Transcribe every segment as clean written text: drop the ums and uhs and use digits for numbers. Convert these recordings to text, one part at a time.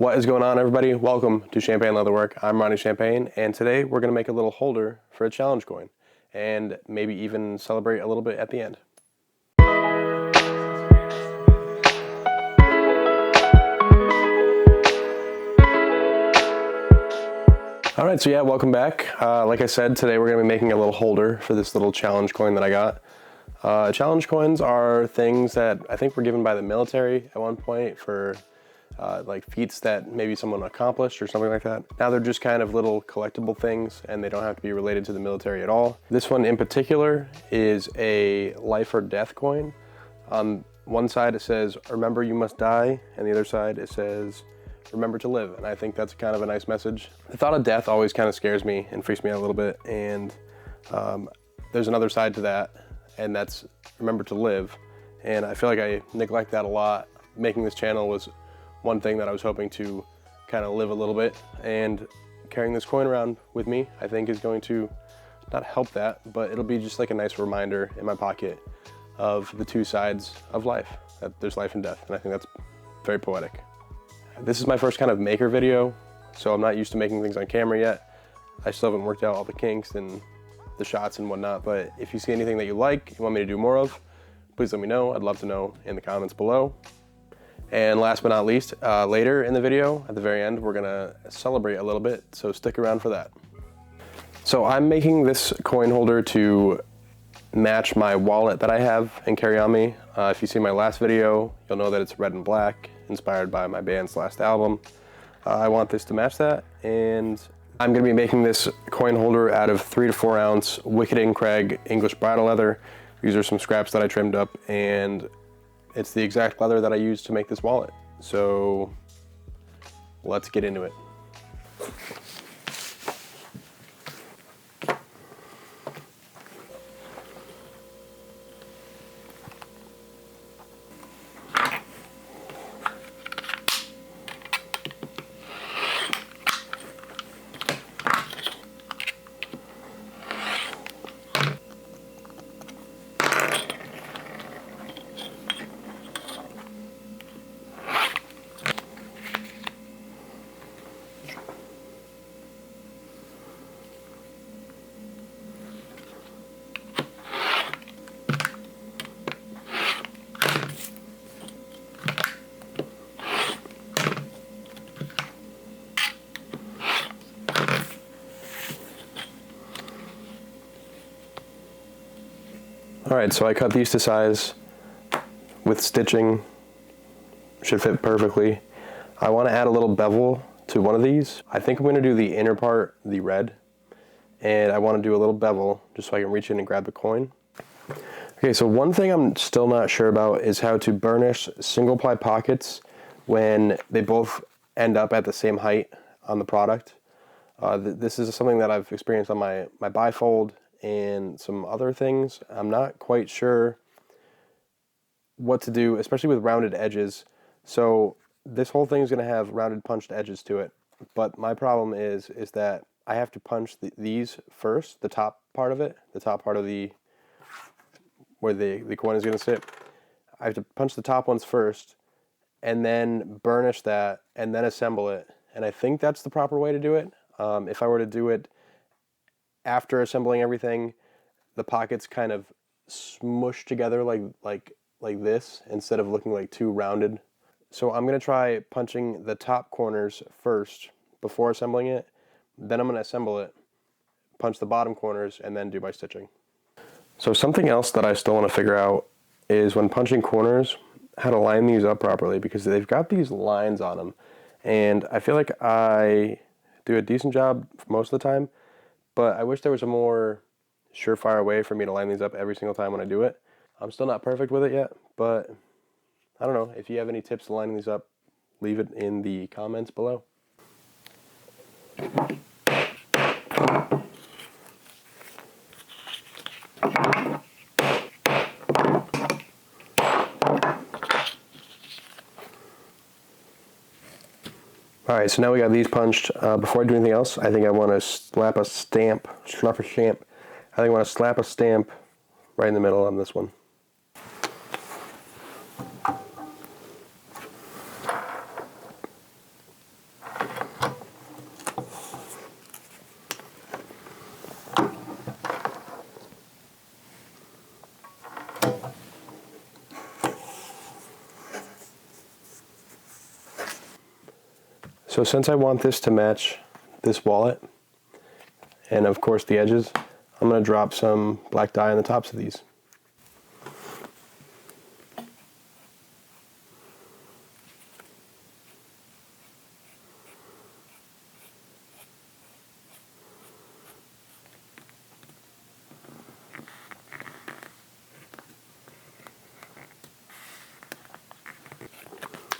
What is going on, everybody? Welcome to Champagne Leatherwork. I'm Ronnie Champagne, and today we're going to make a little holder for a challenge coin and maybe even celebrate a little bit at the end. All right, so yeah, welcome back. Like I said, today we're going to be making a little holder for this little challenge coin that I got. Challenge coins are things that I think were given by the military at one point for like feats that maybe someone accomplished or something like that. Now they're just kind of little collectible things and they don't have to be related to the military at all. This one in particular is a life or death coin. On one side it says, "Remember you must die," and the other side it says, "Remember to live." And I think that's kind of a nice message. The thought of death always kind of scares me and freaks me out a little bit. And there's another side to that, and that's remember to live. And I feel like I neglect that a lot. Making this channel was one thing that I was hoping to kind of live a little bit, and carrying this coin around with me I think is going to not help that, but it'll be just like a nice reminder in my pocket of the two sides of life, that there's life and death, and I think that's very poetic. This is my first kind of maker video, so I'm not used to making things on camera yet. I still haven't worked out all the kinks and the shots and whatnot, but if you see anything that you like, you want me to do more of, please let me know. I'd love to know in the comments below. And last but not least, later in the video, at the very end, we're gonna celebrate a little bit, so stick around for that. So I'm making this coin holder to match my wallet that I have and carry on me. If you see my last video, you'll know that it's red and black, inspired by my band's last album. I want this to match that, and I'm gonna be making this coin holder out of 3 to 4 ounce Wicked & Craig English bridle leather. These are some scraps that I trimmed up, and it's the exact leather that I used to make this wallet. So let's get into it. All right, so I cut these to size with stitching, should fit perfectly. I want to add a little bevel to one of these. I think I'm going to do the inner part, the red, and I want to do a little bevel just so I can reach in and grab the coin. Okay, so one thing I'm still not sure about is how to burnish single ply pockets when they both end up at the same height on the product. This is something that I've experienced on my bifold and some other things. I'm not quite sure what to do, especially with rounded edges. So this whole thing is going to have rounded punched edges to it, but my problem is that I have to punch these first, the top part of it, the top part of where the coin is going to sit. I have to punch the top ones first and then burnish that and then assemble it, and I think that's the proper way to do it. If I were to do it after assembling everything, the pockets kind of smush together like this instead of looking like too rounded. So I'm going to try punching the top corners first before assembling it. Then I'm going to assemble it, punch the bottom corners, and then do my stitching. So something else that I still want to figure out is when punching corners, how to line these up properly, because they've got these lines on them. And I feel like I do a decent job most of the time, but I wish there was a more surefire way for me to line these up every single time when I do it. I'm still not perfect with it yet, but I don't know. If you have any tips to lining these up, leave it in the comments below. All right, so now we got these punched. Before I do anything else, I think I want to slap a stamp right in the middle on this one. So since I want this to match this wallet, and of course the edges, I'm going to drop some black dye on the tops of these.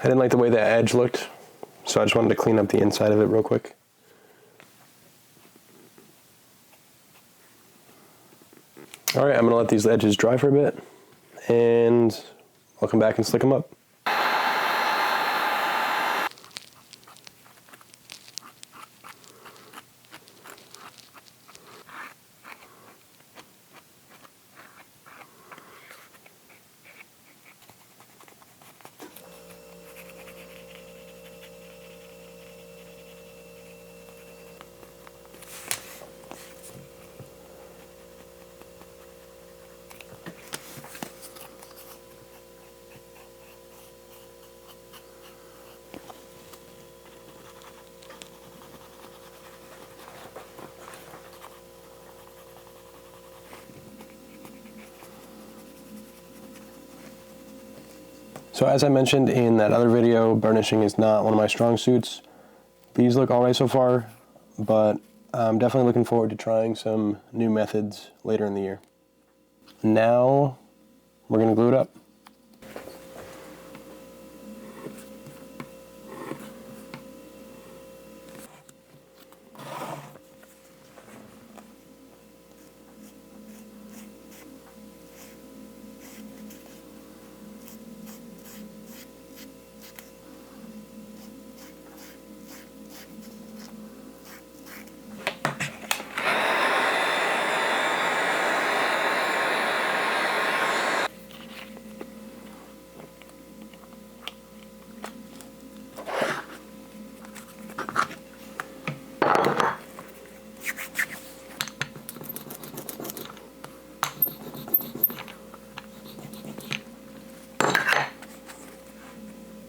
I didn't like the way that edge looked, so I just wanted to clean up the inside of it real quick. Alright, I'm going to let these edges dry for a bit, and I'll come back and slick them up. So as I mentioned in that other video, burnishing is not one of my strong suits. These look alright so far, but I'm definitely looking forward to trying some new methods later in the year. Now we're going to glue it up.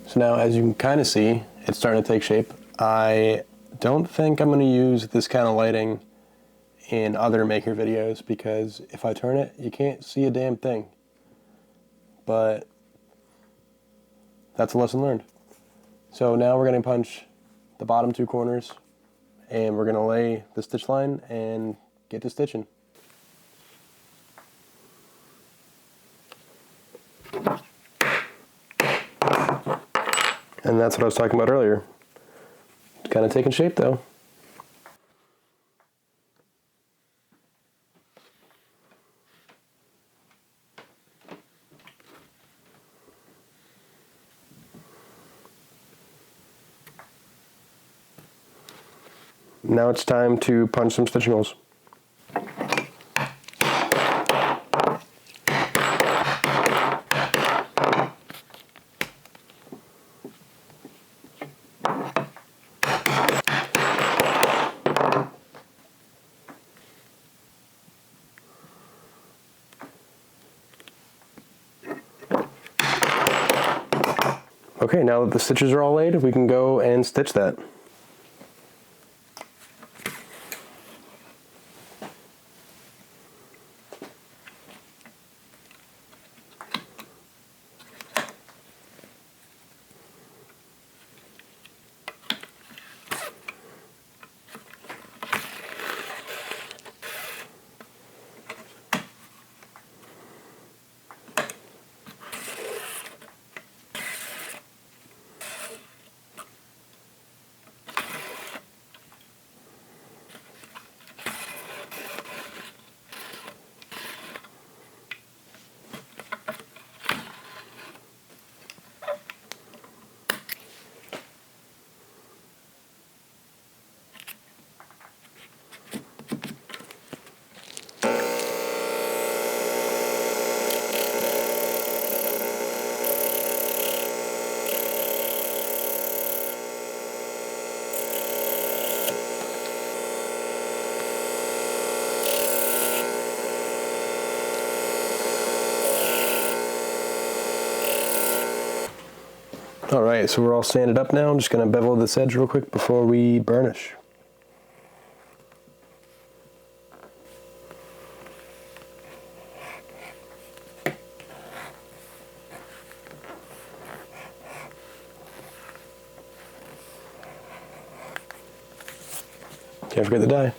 So now, as you can kind of see, it's starting to take shape. I don't think I'm going to use this kind of lighting in other maker videos because if I turn it, you can't see a damn thing. But that's a lesson learned. So now we're going to punch the bottom two corners and we're going to lay the stitch line and get to stitching. And that's what I was talking about earlier. It's kind of taking shape though. Now it's time to punch some stitching holes. Okay, now that the stitches are all laid, we can go and stitch that. right, so we're all sanded up now. I'm just gonna bevel this edge real quick before we burnish. Can't forget the dye.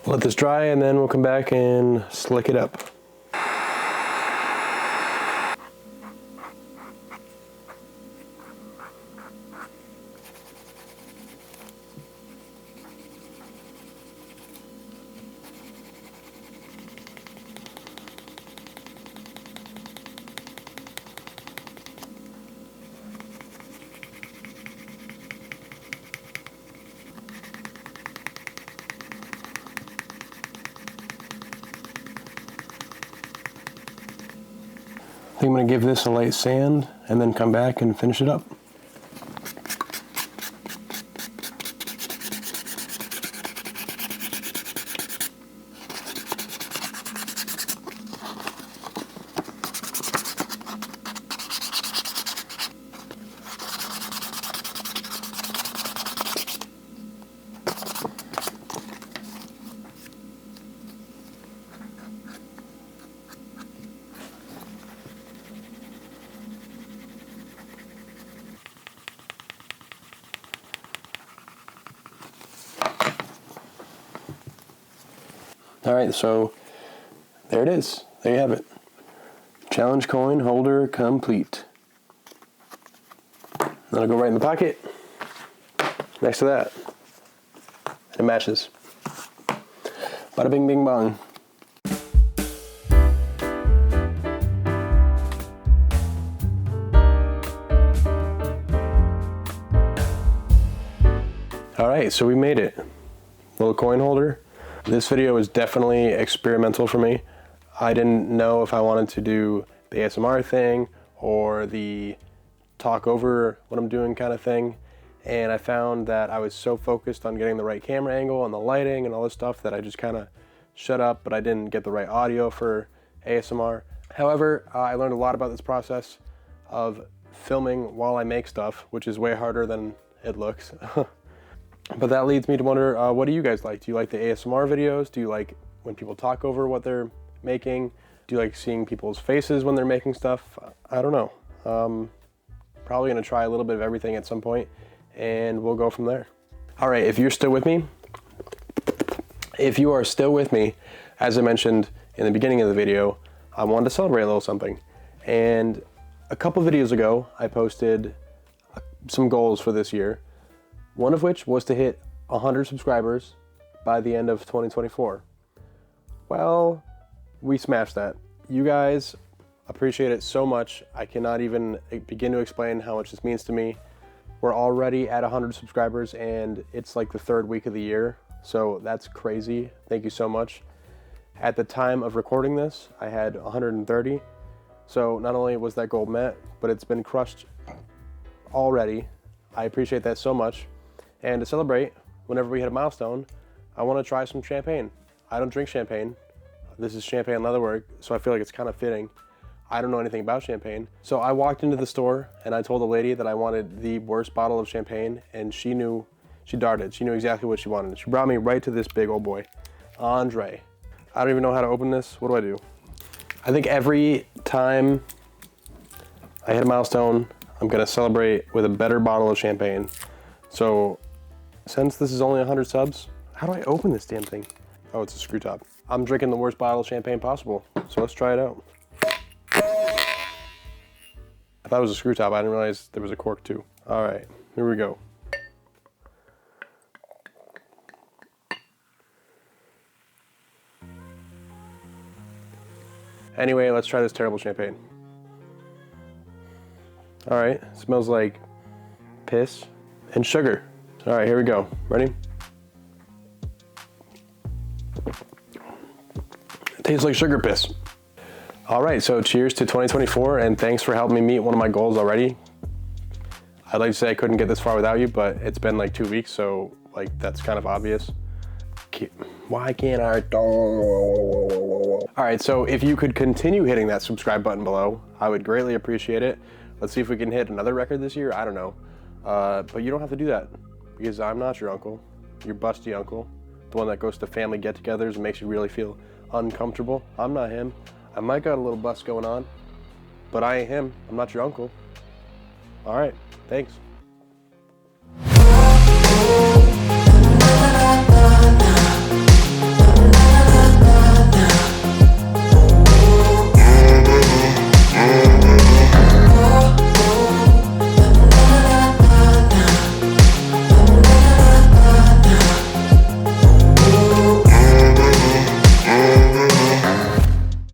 Let this dry and then we'll come back and slick it up. I think I'm going to give this a light sand and then come back and finish it up. All right, so there it is. There you have it. Challenge coin holder complete. Then I'll go right in the pocket next to that. It matches. Bada bing bing bong. All right, so we made it. Little coin holder. This video was definitely experimental for me. I didn't know if I wanted to do the ASMR thing or the talk over what I'm doing kind of thing. And I found that I was so focused on getting the right camera angle and the lighting and all this stuff that I just kind of shut up, but I didn't get the right audio for ASMR. However, I learned a lot about this process of filming while I make stuff, which is way harder than it looks. But that leads me to wonder, what do you guys like? Do you like the ASMR videos? Do you like when people talk over what they're making? Do you like seeing people's faces when they're making stuff? I don't know. Probably gonna try a little bit of everything at some point and we'll go from there. All right, if you are still with me, as I mentioned in the beginning of the video, I wanted to celebrate a little something. And a couple videos ago, I posted some goals for this year. One of which was to hit 100 subscribers by the end of 2024. Well, we smashed that. You guys appreciate it so much. I cannot even begin to explain how much this means to me. We're already at 100 subscribers and it's like the third week of the year. So that's crazy. Thank you so much. At the time of recording this, I had 130. So not only was that goal met, but it's been crushed already. I appreciate that so much. And to celebrate, whenever we hit a milestone, I want to try some champagne. I don't drink champagne. This is champagne Leatherwork, so I feel like it's kind of fitting. I don't know anything about champagne. So I walked into the store and I told the lady that I wanted the worst bottle of champagne, and she knew, she darted. She knew exactly what she wanted. She brought me right to this big old boy, Andre. I don't even know how to open this. What do? I think every time I hit a milestone, I'm gonna celebrate with a better bottle of champagne. So, since this is only 100 subs, how do I open this damn thing? Oh, it's a screw top. I'm drinking the worst bottle of champagne possible, so let's try it out. I thought it was a screw top. I didn't realize there was a cork too. All right, here we go. Anyway, let's try this terrible champagne. All right, it smells like piss and sugar. All right, here we go. Ready? It tastes like sugar piss. All right, so cheers to 2024, and thanks for helping me meet one of my goals already. I'd like to say I couldn't get this far without you, but it's been like 2 weeks, so like that's kind of obvious. Why can't I? All right, so if you could continue hitting that subscribe button below, I would greatly appreciate it. Let's see if we can hit another record this year. I don't know, but you don't have to do that because I'm not your uncle, your busty uncle, the one that goes to family get-togethers and makes you really feel uncomfortable. I'm not him. I might got a little bust going on, but I ain't him. I'm not your uncle. All right, thanks.